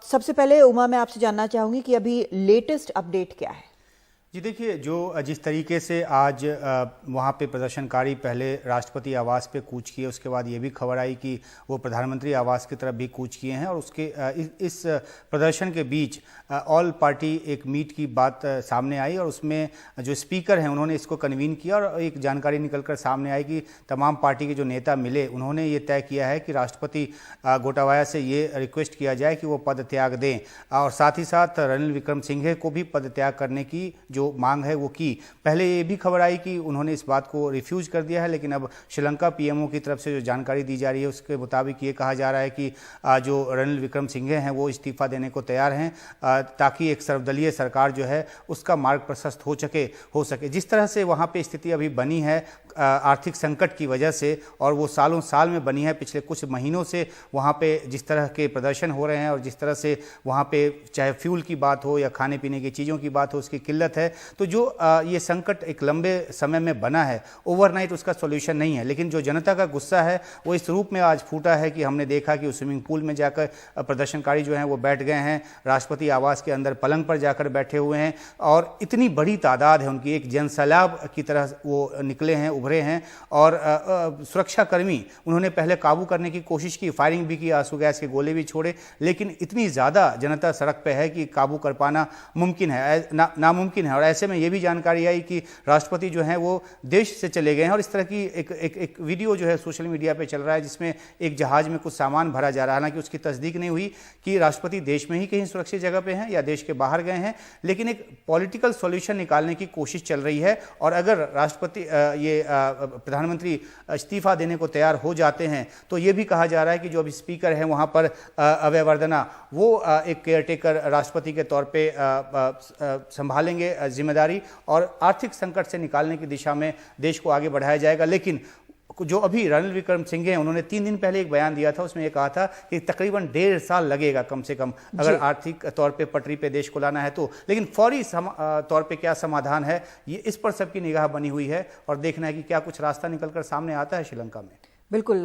सबसे पहले उमा, मैं आपसे जानना चाहूंगी कि अभी लेटेस्ट अपडेट क्या है? जी देखिए, जो जिस तरीके से आज वहाँ पे प्रदर्शनकारी पहले राष्ट्रपति आवास पे कूच किए, उसके बाद ये भी खबर आई कि वो प्रधानमंत्री आवास की तरफ भी कूच किए हैं। और उसके इस प्रदर्शन के बीच ऑल पार्टी एक मीट की बात सामने आई और उसमें जो स्पीकर हैं उन्होंने इसको कन्वीन किया और एक जानकारी निकलकर सामने आई कि तमाम पार्टी के जो नेता मिले उन्होंने ये तय किया है कि राष्ट्रपति गोटाबाया से ये रिक्वेस्ट किया जाए कि वो पद त्याग दें और साथ ही साथ रणनील विक्रमसिंघे को भी पद त्याग करने की जो मांग है वो की। पहले ये भी खबर आई कि उन्होंने इस बात को रिफ्यूज कर दिया है, लेकिन अब श्रीलंका पीएमओ की तरफ से जो जानकारी दी जा रही है उसके मुताबिक ये कहा जा रहा है कि जो रणनील विक्रमसिंघे हैं वो इस्तीफा देने को तैयार हैं ताकि एक सर्वदलीय सरकार जो है उसका मार्ग प्रशस्त हो सके। जिस तरह से वहाँ पे स्थिति अभी बनी है आर्थिक संकट की वजह से, और वो सालों साल में बनी है, पिछले कुछ महीनों से वहाँ पे जिस तरह के प्रदर्शन हो रहे हैं और जिस तरह से वहाँ पे चाहे फ्यूल की बात हो या खाने पीने की चीज़ों की बात हो उसकी किल्लत है, तो जो ये संकट एक लंबे समय में बना है, ओवरनाइट उसका सॉल्यूशन नहीं है। लेकिन जो जनता का गुस्सा है वो इस रूप में आज फूटा है कि हमने देखा कि उस स्विमिंग पूल में जाकर प्रदर्शनकारी जो हैं वो बैठ गए हैं, राष्ट्रपति आवास के अंदर पलंग पर जाकर बैठे हुए हैं और इतनी बड़ी तादाद है उनकी, एक जनसैलाब की तरह वो निकले हैं, उभरे हैं। और सुरक्षाकर्मी उन्होंने पहले काबू करने की कोशिश की, फायरिंग भी की, आंसू गैस के गोले भी छोड़े, लेकिन इतनी ज़्यादा जनता सड़क पे है कि काबू कर पाना मुमकिन है नामुमकिन है। और ऐसे में ये भी जानकारी आई कि राष्ट्रपति जो हैं वो देश से चले गए हैं और इस तरह की एक वीडियो जो है सोशल मीडिया पे चल रहा है जिसमें एक जहाज में कुछ सामान भरा जा रहा है। हालांकि उसकी तस्दीक नहीं हुई कि राष्ट्रपति देश में ही कहीं सुरक्षित जगह पे हैं या देश के बाहर गए हैं, लेकिन एक पॉलिटिकल सॉल्यूशन निकालने की कोशिश चल रही है। और अगर राष्ट्रपति प्रधानमंत्री इस्तीफा देने को तैयार हो जाते हैं तो ये भी कहा जा रहा है कि जो अभी स्पीकर हैं वहाँ पर अभय वर्धना, वो एक केयरटेकर राष्ट्रपति के तौर पे संभालेंगे जिम्मेदारी और आर्थिक संकट से निकालने की दिशा में देश को आगे बढ़ाया जाएगा। लेकिन जो अभी रणनील विक्रमसिंघे हैं उन्होंने 3 दिन पहले एक बयान दिया था, उसमें यह कहा था कि तकरीबन 1.5 साल लगेगा कम से कम अगर आर्थिक तौर पे पटरी पे देश को लाना है तो। लेकिन फौरी तौर पे क्या समाधान है, ये इस पर सबकी निगाह बनी हुई है और देखना है कि क्या कुछ रास्ता निकलकर सामने आता है श्रीलंका में। बिल्कुल।